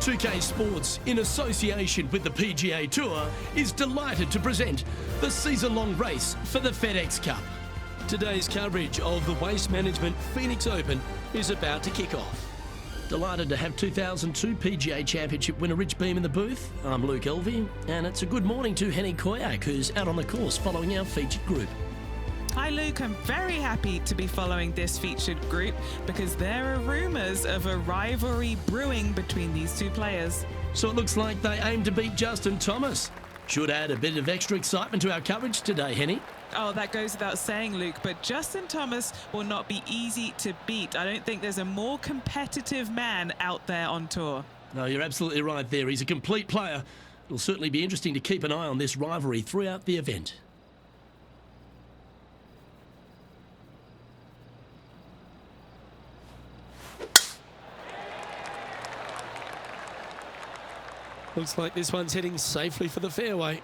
2K Sports, in association with the PGA Tour, is delighted to present the season-long race for the FedEx Cup. Today's coverage of the Waste Management Phoenix Open is about to kick off. Delighted to have 2002 PGA Championship winner Rich Beem in the booth. I'm Luke Elvey, and it's a good morning to Henny Koyak, who's out on the course following our featured group. Hi Luke, I'm very happy to be following this featured group because there are rumours of a rivalry brewing between these two players. So it looks like they aim to beat Justin Thomas. Should add a bit of extra excitement to our coverage today, Henny. Oh, that goes without saying, Luke, but Justin Thomas will not be easy to beat. I don't think there's a more competitive man out there on tour. No, you're absolutely right there. He's a complete player. It'll certainly be interesting to keep an eye on this rivalry throughout the event. Looks like this one's heading safely for the fairway.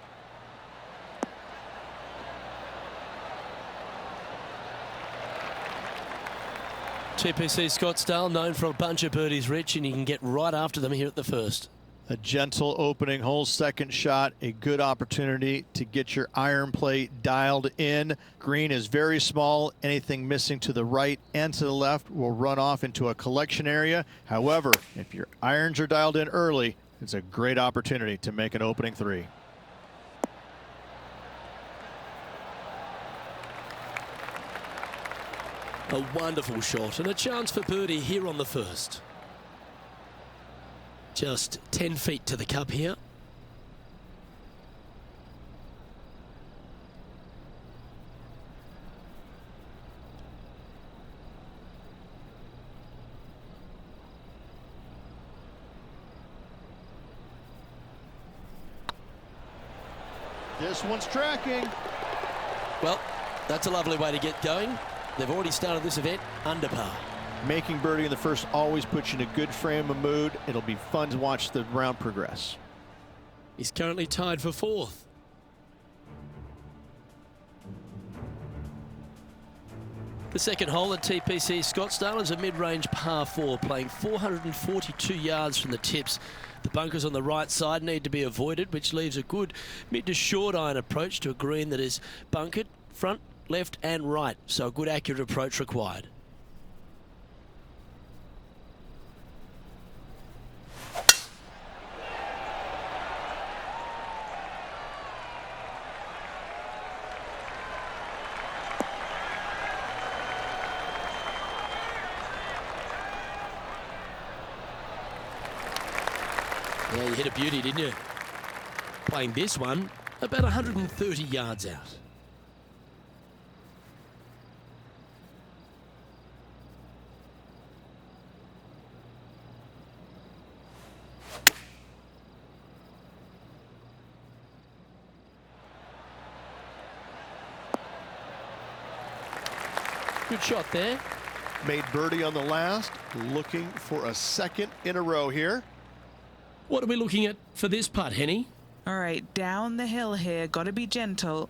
TPC Scottsdale, known for a bunch of birdies, Rich, and you can get right after them here at the first. A gentle opening hole, second shot, a good opportunity to get your iron play dialed in. Green is very small. Anything missing to the right and to the left will run off into a collection area. However, if your irons are dialed in early, it's a great opportunity to make an opening three. A wonderful shot and a chance for birdie here on the first. Just 10 feet to the cup here. This one's tracking. Well, that's a lovely way to get going. They've already started this event under par. Making birdie in the first always puts you in a good frame of mood. It'll be fun to watch the round progress. He's currently tied for fourth. The second hole at TPC Scottsdale is a mid-range par 4, playing 442 yards from the tips. The bunkers on the right side need to be avoided, which leaves a good mid to short iron approach to a green that is bunkered front, left and right, so a good accurate approach required. Yeah, you hit a beauty, didn't you? Playing this one about 130 yards out. Good shot there. Made birdie on the last, looking for a second in a row here. What are we looking at for this putt, Henny? All right, down the hill here, got to be gentle.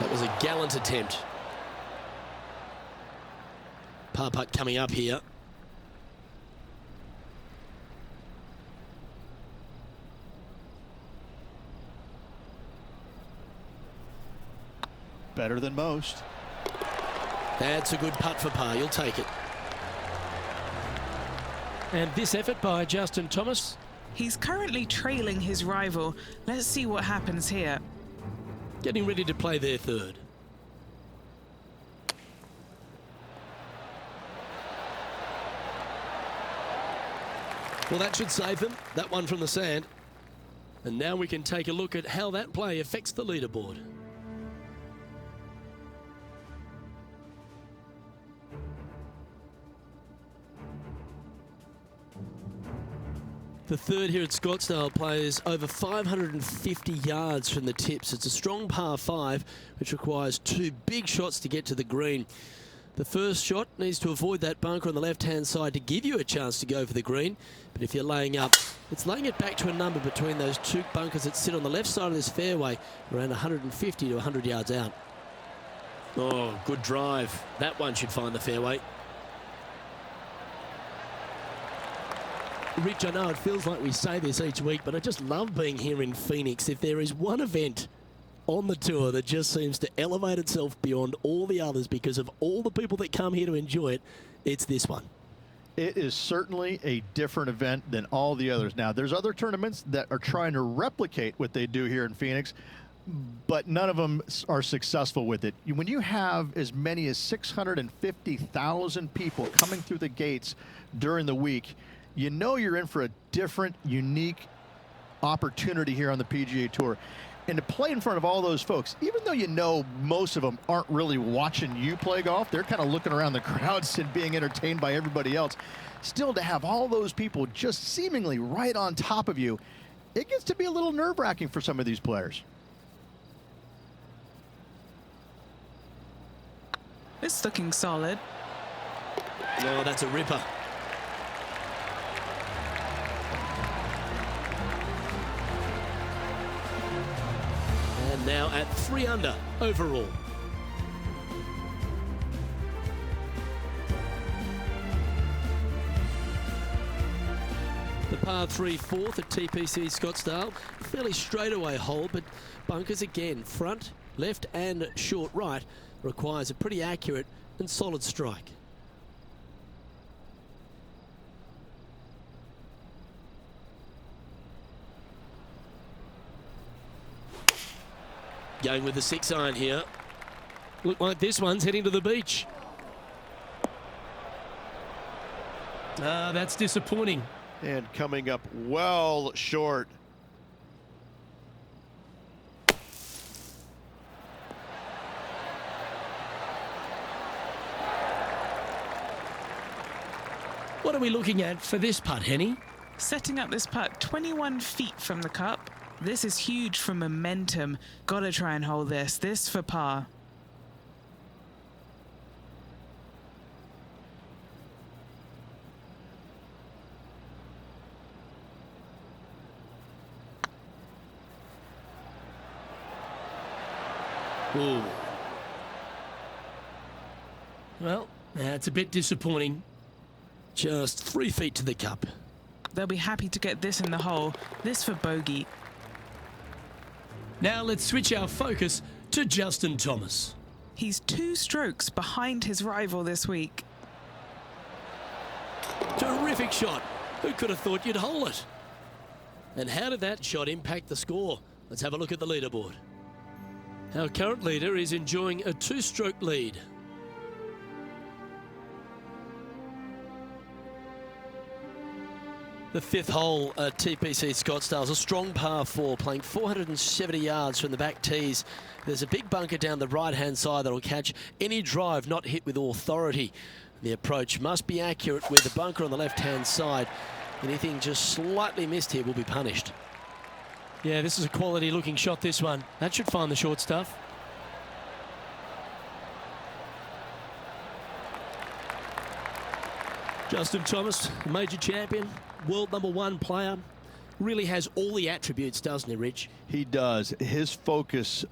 That was a gallant attempt. Par putt coming up here. Better than most. That's a good putt for par. You'll take it. And this effort by Justin Thomas. He's currently trailing his rival. Let's see what happens here. Getting ready to play their third. Well, that should save them, that one from the sand. And now we can take a look at how that play affects the leaderboard. The third here at Scottsdale plays over 550 yards from the tips. It's a strong par 5, which requires 2 big shots to get to the green. The first shot needs to avoid that bunker on the left-hand side to give you a chance to go for the green. But if you're laying up, it's laying it back to a number between those two bunkers that sit on the left side of this fairway, around 150 to 100 yards out. Oh, good drive. That one should find the fairway. Rich, I know it feels like we say this each week, but I just love being here in Phoenix. If there is one event on the tour that just seems to elevate itself beyond all the others because of all the people that come here to enjoy it, it's this one. It is certainly a different event than all the others. Now, there's other tournaments that are trying to replicate what they do here in Phoenix, but none of them are successful with it. When you have as many as 650,000 people coming through the gates during the week, you know you're in for a different, unique opportunity here on the PGA Tour. And to play in front of all those folks, even though you know most of them aren't really watching you play golf, they're kind of looking around the crowds and being entertained by everybody else. Still, to have all those people just seemingly right on top of you, it gets to be a little nerve-wracking for some of these players. It's looking solid. Oh, that's a ripper. And now at 3 under overall. The par 3 fourth at TPC Scottsdale. Fairly straightaway hole, but bunkers again, front, left and short right, requires a pretty accurate and solid strike. Going with the 6 iron here. Look like this one's heading to the beach. Ah, that's disappointing. And coming up well short. What are we looking at for this putt, Henny? Setting up this putt 21 feet from the cup. This is huge for momentum. Gotta try and hold this. This for par. Ooh. Well, that's a bit disappointing. Just 3 feet to the cup. They'll be happy to get this in the hole. This for bogey. Now let's switch our focus to Justin Thomas. He's 2 strokes behind his rival this week. Terrific shot. Who could have thought you'd hole it? And how did that shot impact the score? Let's have a look at the leaderboard. Our current leader is enjoying a 2-stroke lead. The 5th hole at TPC Scottsdale is a strong par 4, playing 470 yards from the back tees. There's a big bunker down the right-hand side that will catch any drive not hit with authority. The approach must be accurate with the bunker on the left-hand side. Anything just slightly missed here will be punished. Yeah, this is a quality-looking shot, this one. That should find the short stuff. Justin Thomas, major champion, world #1 player, really has all the attributes, doesn't he, Rich? He does. His focus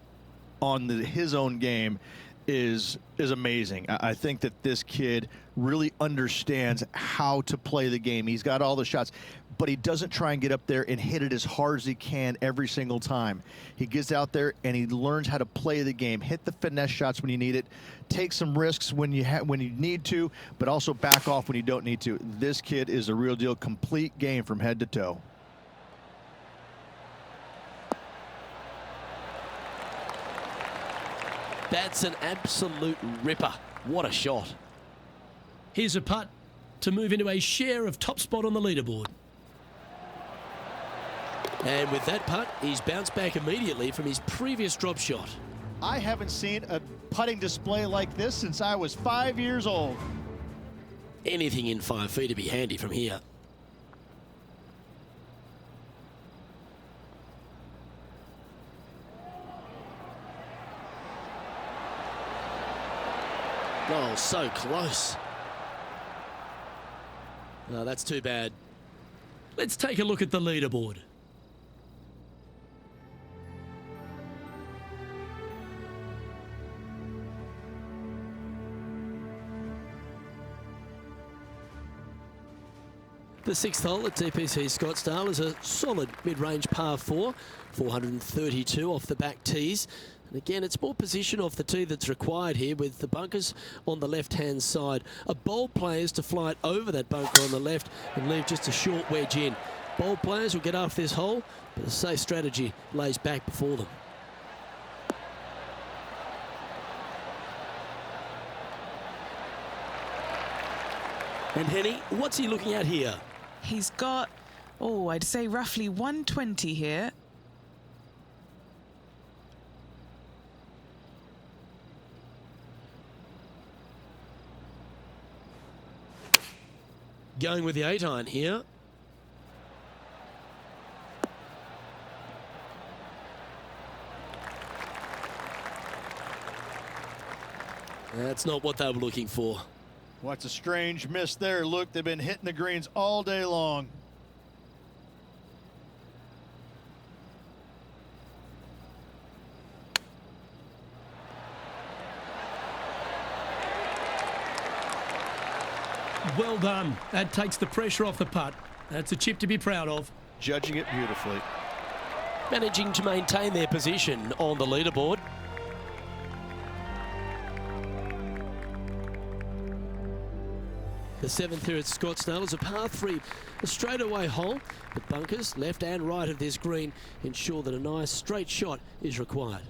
on his own game is amazing. I think that this kid really understands how to play the game. He's got all the shots, but he doesn't try and get up there and hit it as hard as he can every single time. He gets out there and he learns how to play the game, hit the finesse shots when you need it, take some risks when you need to, but also back off when you don't need to. This kid is a real deal, complete game from head to toe. That's an absolute ripper. What a shot. Here's a putt to move into a share of top spot on the leaderboard. And with that putt, he's bounced back immediately from his previous drop shot. I haven't seen a putting display like this since I was 5 years old. Anything in 5 feet to be handy from here. Oh, so close. No, that's too bad. Let's take a look at the leaderboard. The sixth hole at TPC Scottsdale is a solid mid-range par 4, 432 off the back tees. And again, it's more position off the tee that's required here, with the bunkers on the left-hand side. A bold player is to fly it over that bunker on the left and leave just a short wedge in. Bold players will get off this hole, but a safe strategy lays back before them. And Henny, what's he looking at here? He's got, oh, I'd say roughly 120 here. Going with the 8-iron here. That's not what they were looking for. What's a strange miss there. Look, they've been hitting the greens all day long. Well done. That takes the pressure off the putt. That's a chip to be proud of. Judging it beautifully. Managing to maintain their position on the leaderboard. The seventh here at Scottsdale is a par 3, a straightaway hole, but bunkers left and right of this green ensure that a nice straight shot is required.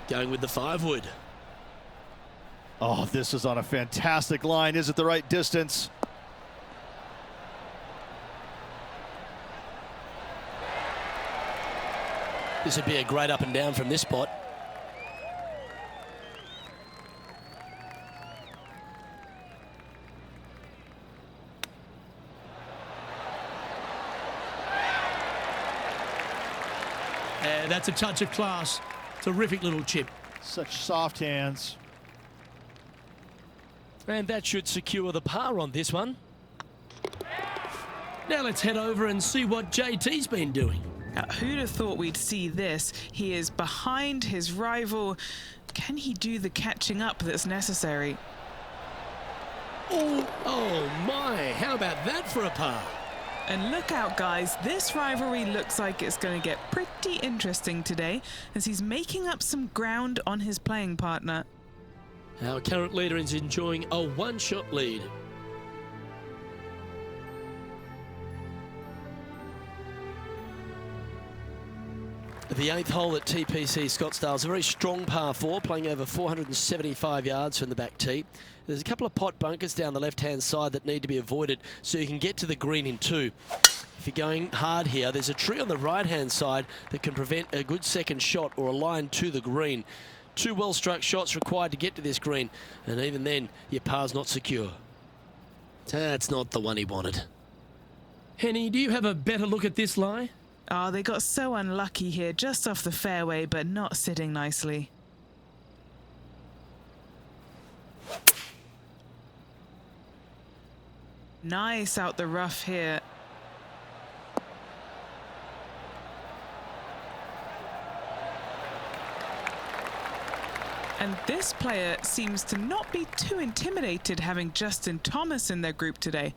Going with the 5-wood. Oh, this is on a fantastic line. Is it the right distance? This would be a great up and down from this spot. And that's a touch of class. Terrific little chip. Such soft hands. And that should secure the par on this one. Now let's head over and see what JT's been doing. Now, who'd have thought we'd see this? He is behind his rival. Can he do the catching up that's necessary? Oh my, how about that for a par? And look out, guys, this rivalry looks like it's going to get pretty interesting today, as he's making up some ground on his playing partner. Our current leader is enjoying a one-shot lead. The 8th hole at TPC Scottsdale is a very strong par 4, playing over 475 yards from the back tee. There's a couple of pot bunkers down the left-hand side that need to be avoided so you can get to the green in 2. If you're going hard here, there's a tree on the right-hand side that can prevent a good second shot or a line to the green. 2 well-struck shots required to get to this green, and even then, your par's not secure. That's not the one he wanted. Henny, do you have a better look at this lie? Oh, they got so unlucky here, just off the fairway, but not sitting nicely. Nice out the rough here. And this player seems to not be too intimidated having Justin Thomas in their group today.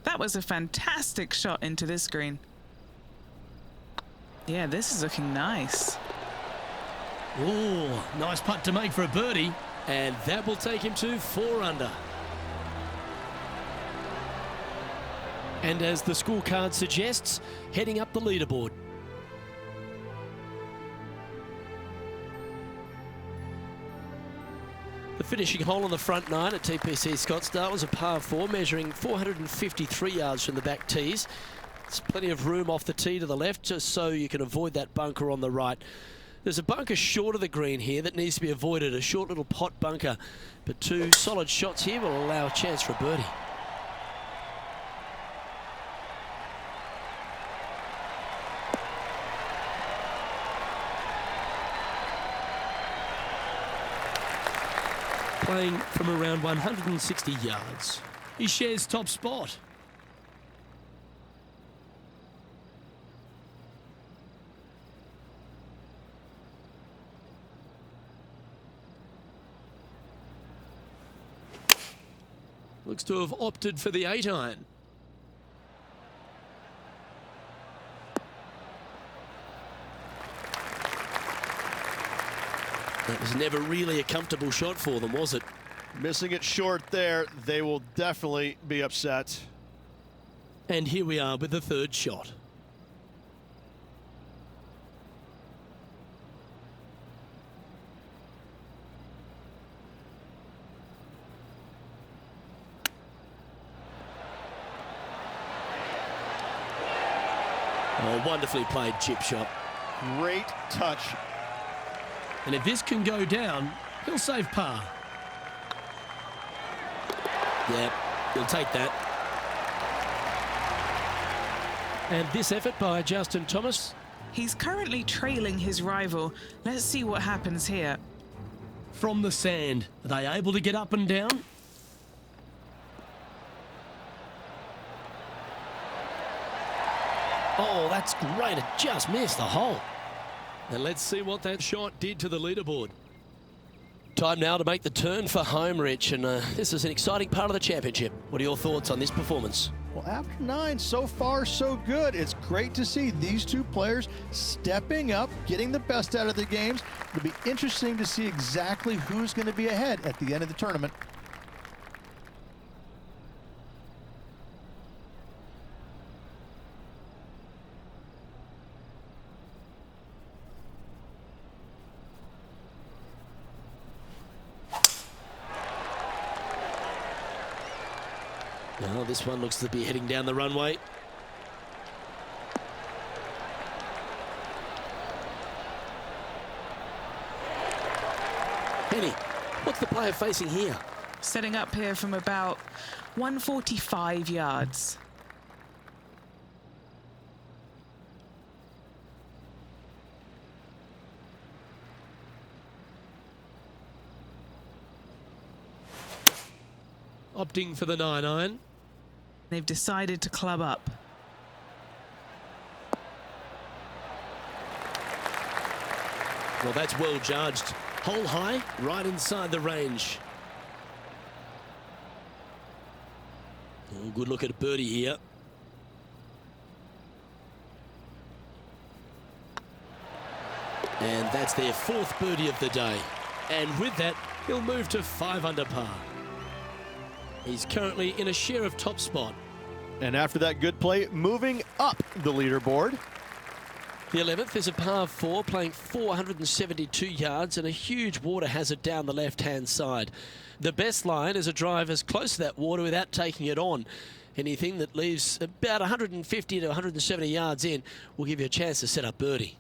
That was a fantastic shot into this green. Yeah, this is looking nice. Ooh, nice putt to make for a birdie. And that will take him to 4 under. And as the scorecard suggests, heading up the leaderboard. The finishing hole on the front 9 at TPC Scottsdale was a par 4, measuring 453 yards from the back tees. There's plenty of room off the tee to the left, just so you can avoid that bunker on the right. There's a bunker short of the green here that needs to be avoided, a short little pot bunker. But 2 solid shots here will allow a chance for a birdie. playing from around 160 yards. He shares top spot. Looks to have opted for the 8-iron. That was never really a comfortable shot for them, was it? Missing it short there, they will definitely be upset. And here we are with the third shot. Oh, wonderfully played chip shot. Great touch. And if this can go down, he'll save par. Yep, he'll take that. And this effort by Justin Thomas. He's currently trailing his rival. Let's see what happens here. From the sand, are they able to get up and down? Oh, that's great. It just missed the hole. And let's see what that shot did to the leaderboard. Time now to make the turn for home, Rich. And this is an exciting part of the championship. What are your thoughts on this performance? Well, after 9, so far so good. It's great to see these two players stepping up, getting the best out of the games. It'll be interesting to see exactly who's going to be ahead at the end of the tournament. Well, this one looks to be heading down the runway. Penny, what's the player facing here? Setting up here from about 145 yards. Opting for the 9-iron. They've decided to club up. Well, that's well judged. Hole high, right inside the range. Oh, good look at a birdie here. And that's their 4th birdie of the day. And with that, he'll move to 5 under par. He's currently in a share of top spot. And after that good play, moving up the leaderboard. The 11th is a par 4, playing 472 yards and a huge water hazard down the left-hand side. The best line is a drive as close to that water without taking it on. Anything that leaves about 150 to 170 yards in will give you a chance to set up birdie.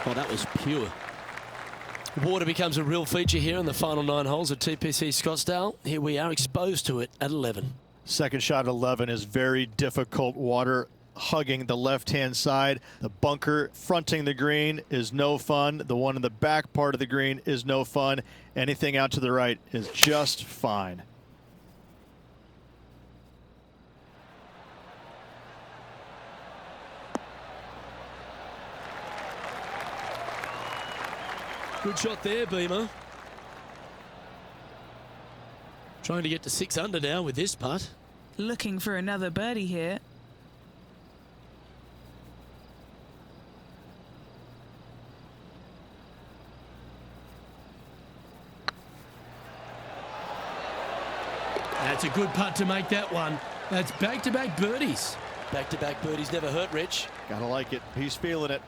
Oh, that was pure. Water becomes a real feature here in the final 9 holes at TPC Scottsdale. Here we are exposed to it at 11. Second shot at 11 is very difficult. Water hugging the left-hand side. The bunker fronting the green is no fun. The one in the back part of the green is no fun. Anything out to the right is just fine. Good shot there, Beamer. Trying to get to 6 under now with this putt. Looking for another birdie here. That's a good putt to make that one. That's back-to-back birdies. Back-to-back birdies never hurt, Rich. Gotta like it. He's feeling it.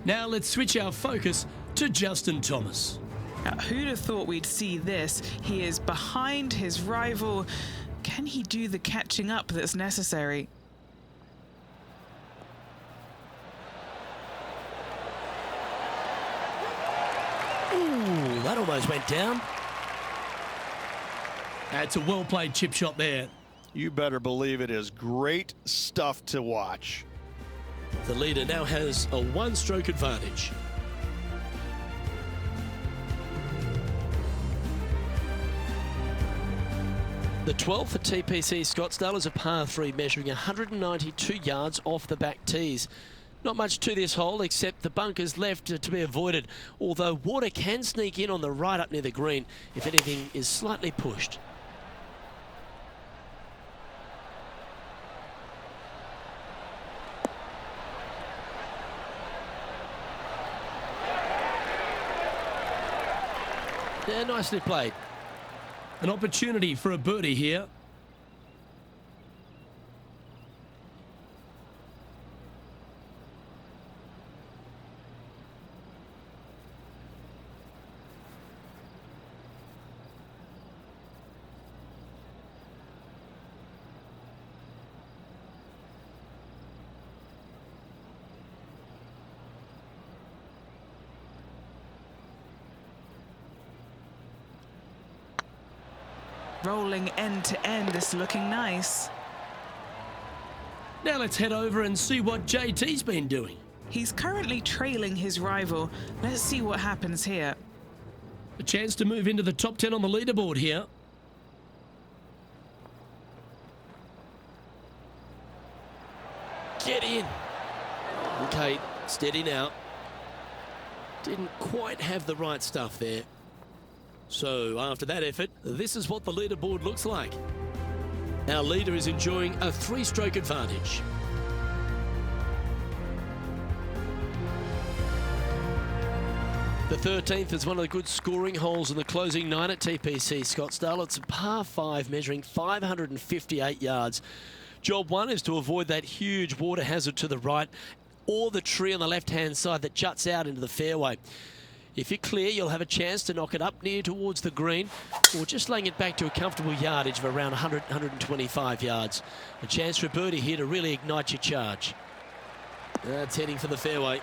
Now let's switch our focus to Justin Thomas. Now, who'd have thought we'd see this? He is behind his rival. Can he do the catching up that's necessary? Ooh, almost went down. That's a well-played chip shot there. You better believe it is great stuff to watch. The leader now has a one-stroke advantage. The 12th for TPC Scottsdale is a par 3 measuring 192 yards off the back tees. Not much to this hole except the bunkers left to be avoided, although water can sneak in on the right up near the green if anything is slightly pushed. Yeah, nicely played. An opportunity for a birdie here. Rolling end to end, this looking nice. Now let's head over and see what JT's been doing. He's currently trailing his rival. Let's see what happens here. A chance to move into the top 10 on the leaderboard here. Get in. Okay, steady now. Didn't quite have the right stuff there. So after that effort, this is what the leaderboard looks like. Our leader is enjoying a 3-stroke advantage. The 13th is one of the good scoring holes in the closing 9 at TPC Scottsdale. It's a par 5 measuring 558 yards. Job 1 is to avoid that huge water hazard to the right or the tree on the left-hand side that juts out into the fairway. If you're clear, you'll have a chance to knock it up near towards the green or just laying it back to a comfortable yardage of around 100, 125 yards. A chance for a birdie here to really ignite your charge. That's heading for the fairway.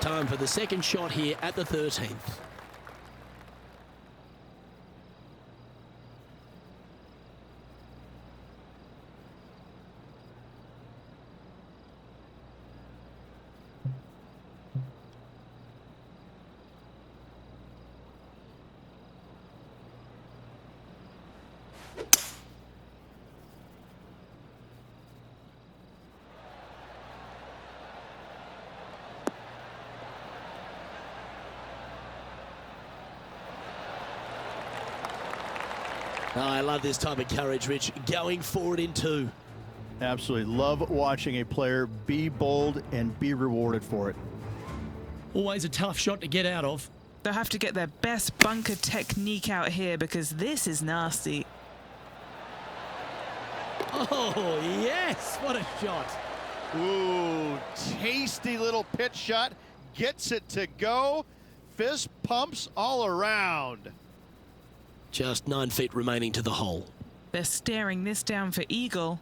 Time for the second shot here at the 13th. Oh, I love this type of courage, Rich. Going forward in 2. Absolutely love watching a player be bold and be rewarded for it. Always a tough shot to get out of. They'll have to get their best bunker technique out here because this is nasty. Oh, yes. What a shot. Ooh, tasty little pitch shot. Gets it to go. Fist pumps all around. Just 9 feet remaining to the hole. They're staring this down for eagle.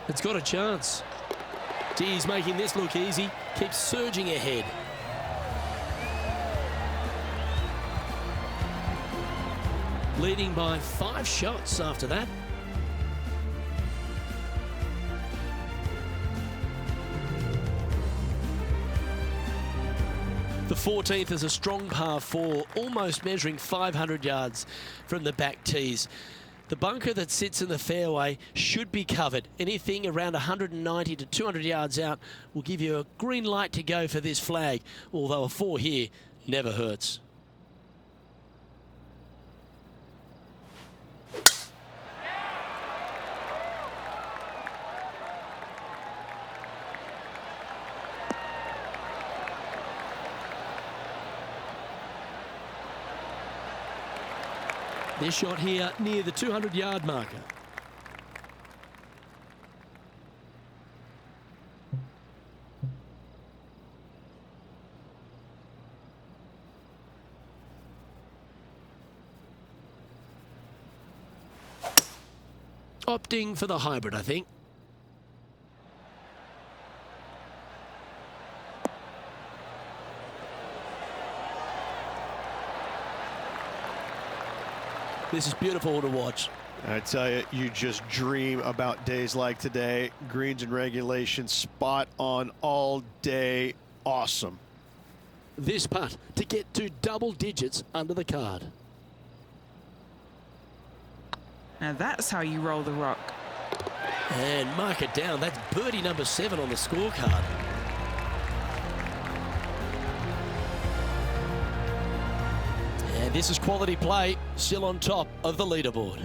It's got a chance. He's making this look easy. Keeps surging ahead. Leading by 5 shots after that. The 14th is a strong par 4, almost measuring 500 yards from the back tees. The bunker that sits in the fairway should be covered. Anything around 190 to 200 yards out will give you a green light to go for this flag, although a 4 here never hurts. This shot here near the 200-yard marker. Opting for the hybrid, I think. This is beautiful to watch. I tell you, you just dream about days like today. Greens and regulation, spot on all day. Awesome. This putt to get to double digits under the card. Now that's how you roll the rock. And mark it down. That's birdie number 7 on the scorecard. And this is quality play, still on top of the leaderboard.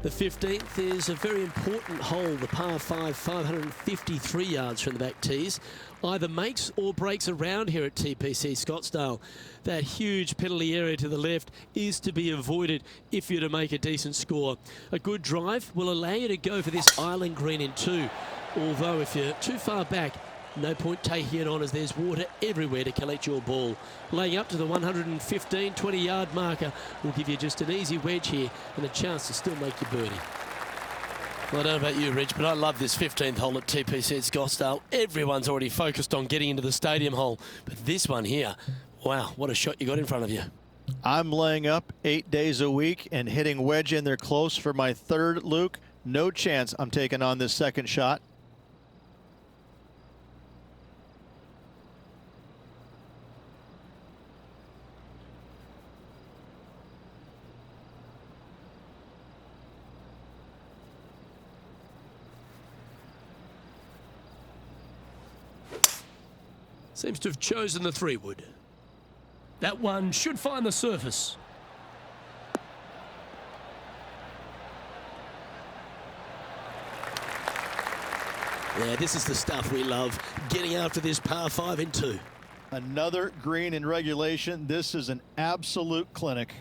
The 15th is a very important hole, the par 5, 553 yards from the back tees. Either makes or breaks around here at TPC Scottsdale. That huge penalty area to the left is to be avoided if you're to make a decent score. A good drive will allow you to go for this island green in 2. Although if you're too far back, no point taking it on as there's water everywhere to collect your ball. Laying up to the 115, 20-yard marker will give you just an easy wedge here and a chance to still make your birdie. Well, I don't know about you, Rich, but I love this 15th hole at TPC Scottsdale. Everyone's already focused on getting into the stadium hole, but this one here, wow, what a shot you got in front of you. I'm laying up 8 days a week and hitting wedge in there close for my 3rd, Luke. No chance I'm taking on this 2nd shot. Seems to have chosen the 3-wood. That one should find the surface. Yeah, this is the stuff we love, getting after this par 5 in 2. Another green in regulation. This is an absolute clinic.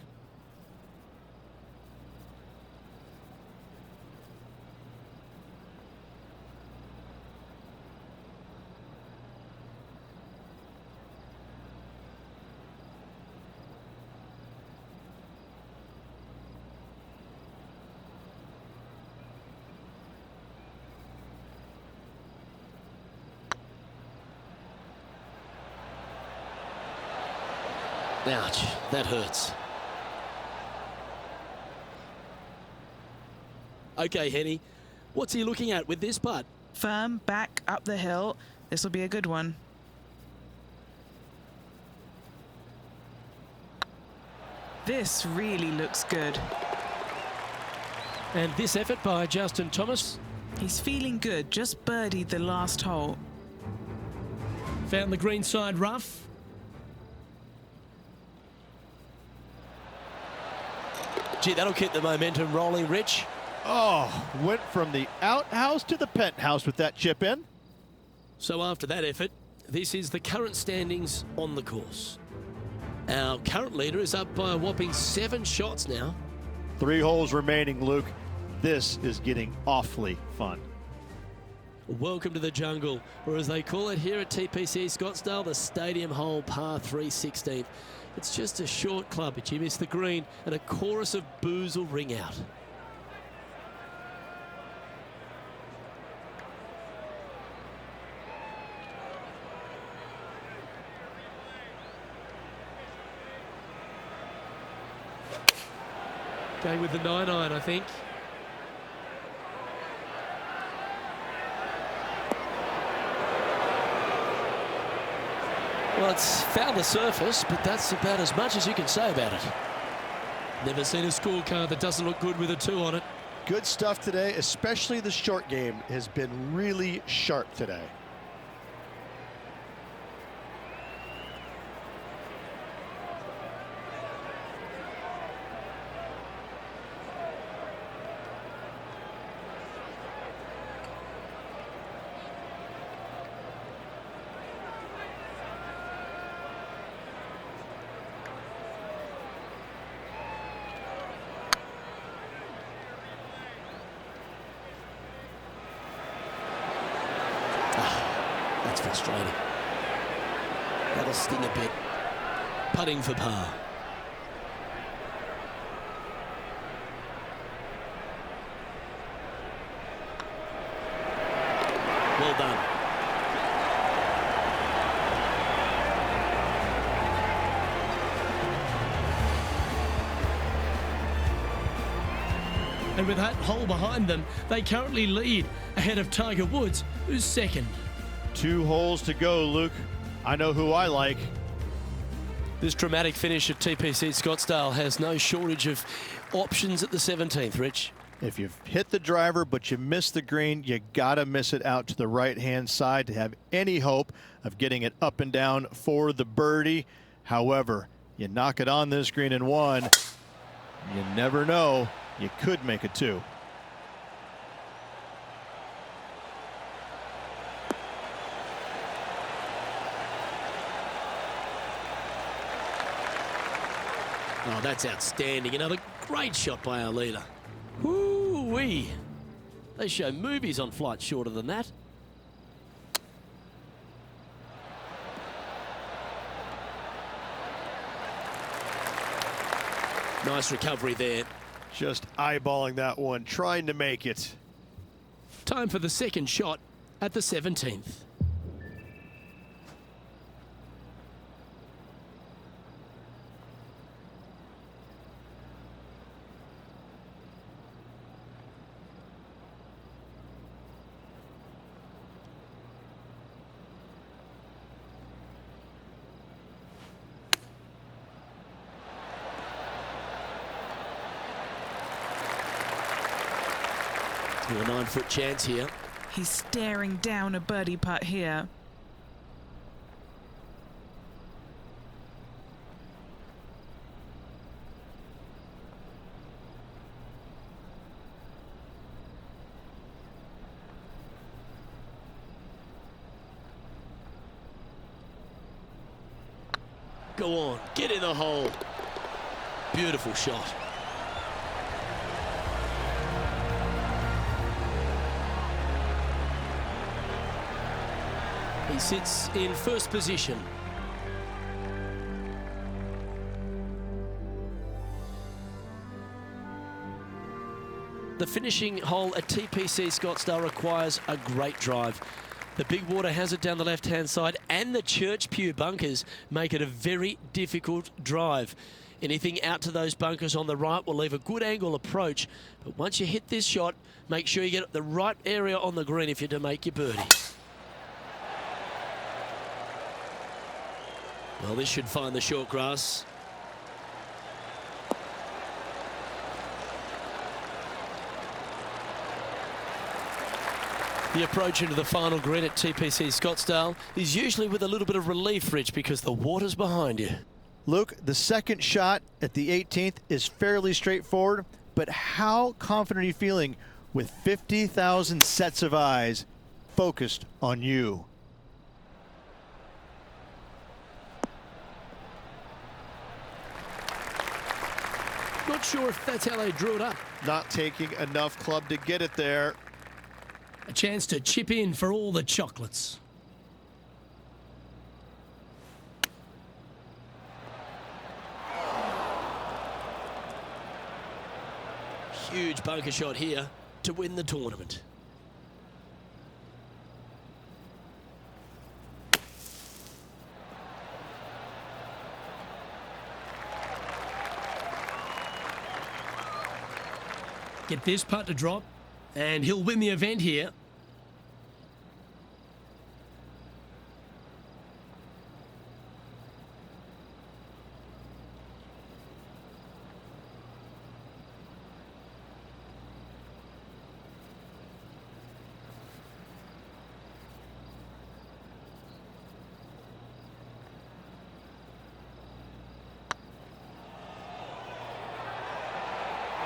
Ouch, that hurts. Okay, Henny, what's he looking at with this putt? Firm back up the hill. This will be a good one. This really looks good. And this effort by Justin Thomas. He's feeling good, just birdied the last hole. Found the green side rough. Gee, that'll keep the momentum rolling, Rich. Oh, went from the outhouse to the penthouse with that chip in. So after that effort, this is the current standings on the course. Our current leader is up by a whopping 7 shots now. 3 holes remaining, Luke. This is getting awfully fun. Welcome to the jungle, or as they call it here at TPC Scottsdale, the stadium hole par 3 16th. It's just a short club, but you miss the green, and a chorus of boos will ring out. Going with the 9-iron, I think. Well, it's found the surface, but that's about as much as you can say about it. Never seen a scorecard that doesn't look good with a 2 on it. Good stuff today, especially the short game has been really sharp today. That's frustrating. That'll sting a bit. Putting for par. Well done. And with that hole behind them, they currently lead ahead of Tiger Woods, who's second. 2 holes to go, Luke. I know who I like. This dramatic finish at TPC Scottsdale has no shortage of options at the 17th, Rich. If you've hit the driver but you miss the green, you gotta miss it out to the right-hand side to have any hope of getting it up and down for the birdie. However, you knock it on this green in 1, you never know. You could make it 2. Oh, that's outstanding. Another great shot by our leader. Woo-wee. They show movies on flights shorter than that. Nice recovery there. Just eyeballing that one, trying to make it. Time for the second shot at the 17th. A 9-foot chance here. He's staring down a birdie putt here. Go on, get in the hole. Beautiful shot. He sits in first position. The finishing hole at TPC Scottsdale requires a great drive. The big water has it down the left-hand side, and the church pew bunkers make it a very difficult drive. Anything out to those bunkers on the right will leave a good angle approach, but once you hit this shot, make sure you get the right area on the green if you're to make your birdie. Well, this should find the short grass. The approach into the final green at TPC Scottsdale is usually with a little bit of relief, Rich, because the water's behind you. Luke, the second shot at the 18th is fairly straightforward, but how confident are you feeling with 50,000 sets of eyes focused on you? Not sure if that's how they drew it up. Not taking enough club to get it there. A chance to chip in for all the chocolates. Huge bunker shot here to win the tournament. Get this putt to drop, and he'll win the event here.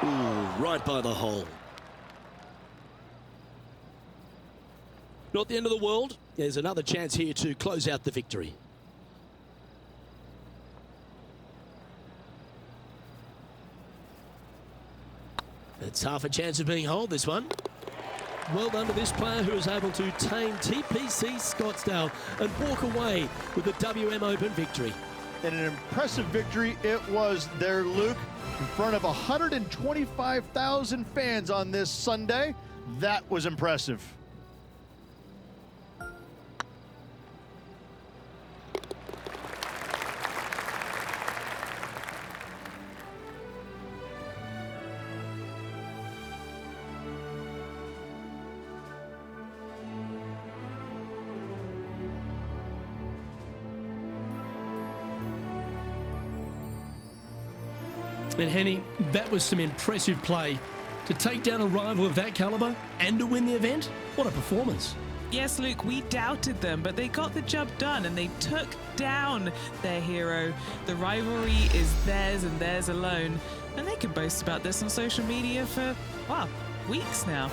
Ooh, right by the hole. Not the end of the world. There's another chance here to close out the victory. It's half a chance of being holed, this one. Well done to this player who was able to tame TPC Scottsdale and walk away with the WM Open victory. And an impressive victory it was there, Luke, in front of 125,000 fans on this Sunday. That was impressive. And Henny, that was some impressive play. To take down a rival of that calibre and to win the event, what a performance. Yes, Luke, we doubted them, but they got the job done and they took down their hero. The rivalry is theirs and theirs alone. And they can boast about this on social media for, well, weeks now.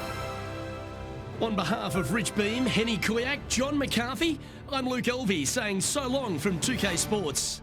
On behalf of Rich Beam, Henny Kuyak, John McCarthy, I'm Luke Elvey saying so long from 2K Sports.